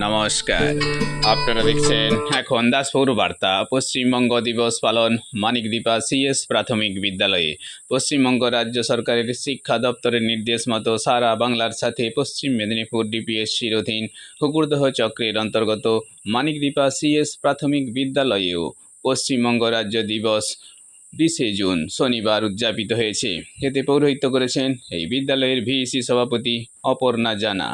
নমস্কার, আপনারা দেখছেন এখন দাসপুর বার্তা। পশ্চিমবঙ্গ দিবস পালন মানিকদ্বীপা সিএস প্রাথমিক বিদ্যালয়ে। পশ্চিমবঙ্গ রাজ্য সরকারের শিক্ষা দপ্তরের নির্দেশ মতো সারা বাংলার সাথে পশ্চিম মেদিনীপুর ডিপিএসসির অধীন হুকুরদহ চক্রের অন্তর্গত মানিকদ্বীপা সিএস প্রাথমিক বিদ্যালয়েও পশ্চিমবঙ্গ রাজ্য দিবস 20 জুন শনিবার উদযাপিত হয়েছে। এতে পৌরোহিত্য করেছেন এই বিদ্যালয়ের ভিইসি সভাপতি অপর্ণা জানা।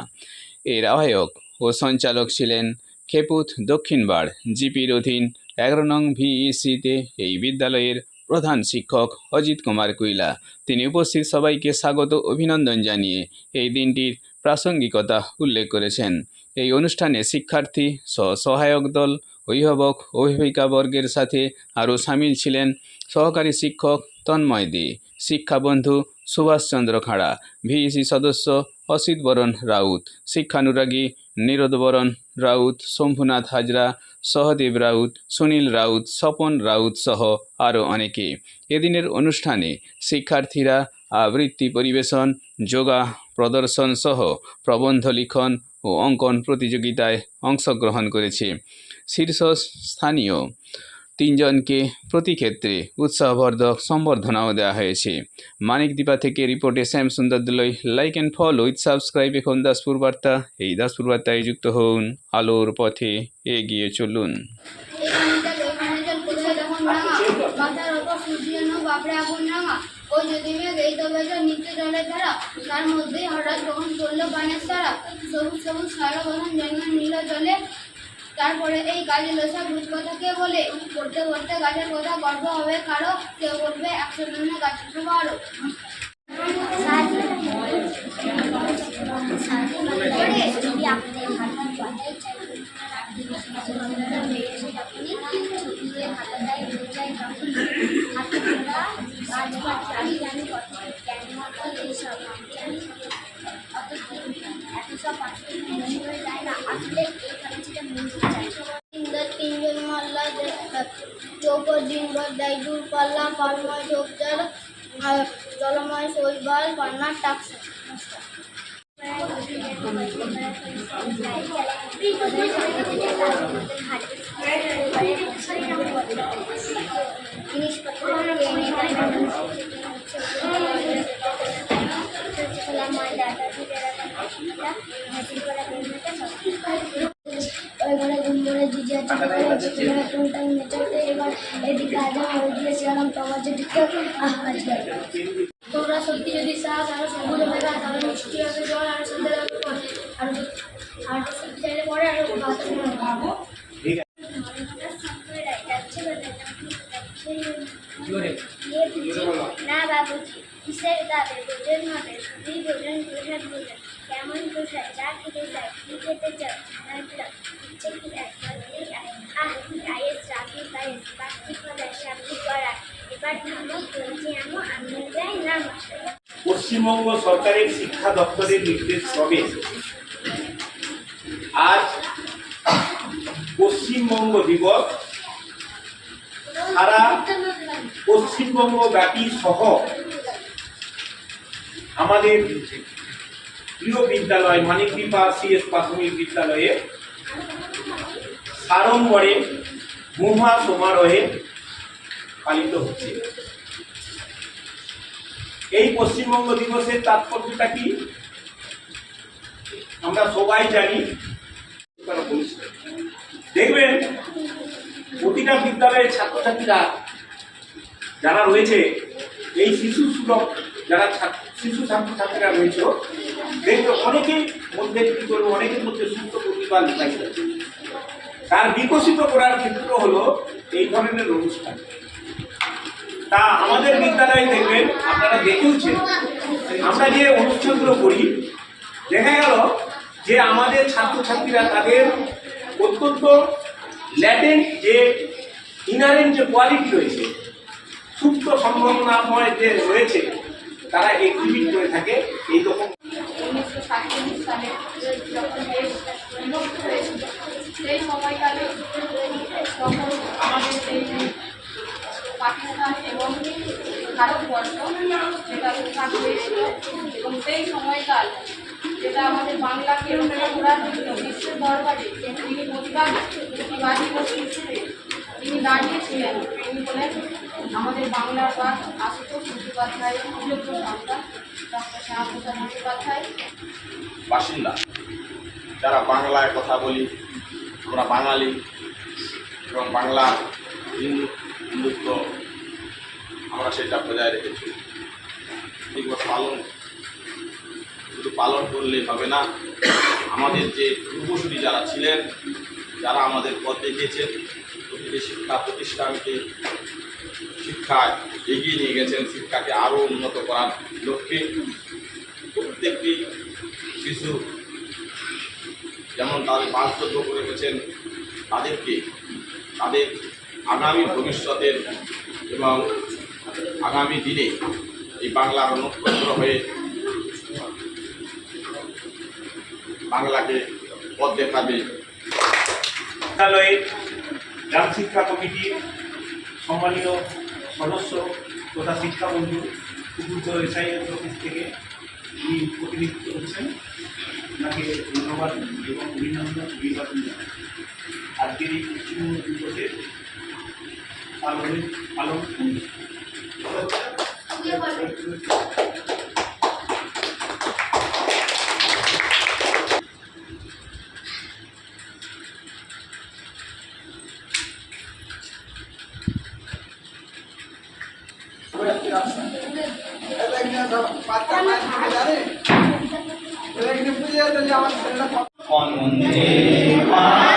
এর আহ্বায়ক ও সঞ্চালক ছিলেন খেপুত দক্ষিণবাড় জিপির অধীন 11 নং ভিইসিতে এই বিদ্যালয়ের প্রধান শিক্ষক অজিত কুমার কুইলা। তিনি উপস্থিত সবাইকে স্বাগত অভিনন্দন জানিয়ে এই দিনটির প্রাসঙ্গিকতা উল্লেখ করেছেন। এই অনুষ্ঠানে শিক্ষার্থী সহায়ক দল, অভিভাবক অভিভাবিকাবর্গের সাথে আরও সামিল ছিলেন সহকারী শিক্ষক তন্ময় দে, শিক্ষাবন্ধু সুভাষচন্দ্র খাড়া, ভিইসি সদস্য অসিত বরণ রাউত, শিক্ষানুরাগী নীরদ বরণ রাউত, শম্ভুনাথ হাজরা, সহদেব রাউত, সুনীল রাউত, স্বপন রাউত সহ আরও অনেকে। এদিনের অনুষ্ঠানে শিক্ষার্থীরা আবৃত্তি পরিবেশন, যোগা প্রদর্শন সহ প্রবন্ধ লিখন ও অঙ্কন প্রতিযোগিতায় অংশগ্রহণ করেছে। শীর্ষস্থানীয় 3 জনকে প্রতি ক্ষেত্রে উৎসাহবর্ধক সম্বর্ধনাও দেওয়া হয়েছে। মানিকদ্বীপা থেকে রিপোর্টে শ্যাম সুন্দর দলই। Like and follow with subscribe এখন দাসপুর বার্তা। এই দাসপুর বার্তায় যুক্ত হন, আলোর পথে এগিয়ে চলুন। তার মধ্যে হঠাৎ তখন চললো বানের সারা, সবুজ সবুজ সারা বরণ জন্মের নীল জলে। তারপরে এই গাছের লোসা রূপকথা কে বলে, পড়তে পড়তে গাছের কথা গর্ব হবে কারো, কেউ বলবে 100 জনের গাছের থেকে আরো। তিনজন মাল্লা চৌকর দিনভর দেয় দূর পাল্লা, পালময় ঝোপঝাড়, জলময় শৈবাল, পান্নার টাকসা। জিনিসপত্র তোমরা সত্যি যদি চাস আরো সবুজ হবে না, তাহলে মিষ্টি হবে জল, আর সুন্দর হবে আর সত্যি চাইলে পরে আরো ভালো। না বাবুজি, কিসের দাবে ভোজন হবে, শুধুই ভোজন প্রসাদ ভোজন। কেমন প্রসাদ? যা খেতে চাই, কি খেতে চাও? ইচ্ছে কি পায়েস, রাখি পায়েস, বাকি করা, সাবজি করা। এবার থামো, বলছি আমো, আমি যাই না মশাই। পশ্চিমবঙ্গ সরকারের শিক্ষা দপ্তরের নির্দেশ ক্রমে আজ পশ্চিমবঙ্গ দিবস সারা পশ্চিমবঙ্গ ব্যাপী সহ আমাদের প্রিয় বিদ্যালয় মানিকদ্বীপা সিএস প্রাথমিক বিদ্যালয়ে সাড়ম্বরে মহা সমারোহে পালিত হচ্ছে। এই পশ্চিমবঙ্গ দিবসের তাৎপর্যটা কি আমরা সবাই জানি। দেখবেন প্রতিটা বিদ্যালয়ের ছাত্রছাত্রীরা যারা রয়েছে, এই শিশু সুলভ যারা শিশু ছাত্রছাত্রীরা রয়েছে, দেখবে অনেকের মধ্যে কি করবো, অনেকের মধ্যে সুস্থ প্রতিভা লুকাইছে। তার বিকশিত করার ক্ষেত্র হলো এই ধরনের অনুষ্ঠান। তা আমাদের বিদ্যালয়ে দেখবেন, আপনারা দেখেওছেন, আমরা যে অনুষ্ঠানগুলো করি, দেখা গেল যে আমাদের ছাত্রছাত্রীরা তাদের অত্যন্ত ল্যাটেন্ট যে ইনারেন্ট যে কোয়ালিটি রয়েছে, সুপ্ত সম্ভাবনাময় যে রয়েছে, তারা এক্সিবিট করে থাকে। এইরকম 1947 সালে যখন দেশ বিভক্ত হয়েছিল, সেই সময়কালে তখন আমাদের এই পাকিস্তান এবং ভারতবর্ষ যেটা ভাগ হয়েছিল, এবং সেই সময়কাল যে যেটা আমাদের বাংলাকে রক্ষা করার জন্য বিশ্বের দরবারে তিনি প্রতিবাদী হিসেবে তিনি দাঁড়িয়েছিলেন। তিনি বলেন আমাদের বাংলার বাদ আশুতোষ মুখোপাধ্যায়, সুযোগ্য সন্তান ডক্টর শ্যামাপ্রসাদ মুখোপাধ্যায়। বাসিন্দা যারা বাংলায় কথা বলি, আমরা বাঙালি এবং বাংলার হিন্দুত্ব আমরা সেটা বজায় রেখেছি। দিবস পালন শুধু পালন করলেই হবে না, আমাদের যে পূর্বসূরি যারা ছিলেন, যারা আমাদের পথ দেখিয়েছেন, প্রতিটি শিক্ষা প্রতিষ্ঠানকে শিক্ষায় এগিয়ে নিয়ে গেছেন, শিক্ষাকে আরও উন্নত করার লক্ষ্যে প্রত্যেকটি শিশু যেমন তাদের বাসযোগ্য করে গেছেন, তাদেরকে তাদের আগামী ভবিষ্যতের এবং আগামী দিনে এই বাংলার নক্ষত্র হয়ে বাংলাকে পথ দেখাবে। বিদ্যালয়ের গ্রাম শিক্ষা কমিটির সম্মানীয় সদস্য তথা শিক্ষাবন্ধু সুবুদ্ধ এসআইয়ের অফিস থেকে তিনি প্রতিনিধিত্ব করছেন, তাকে ধন্যবাদ এবং অভিনন্দন জানাই। আজকের এই পশ্চিমবঙ্গ দিবসের পালন বন্দে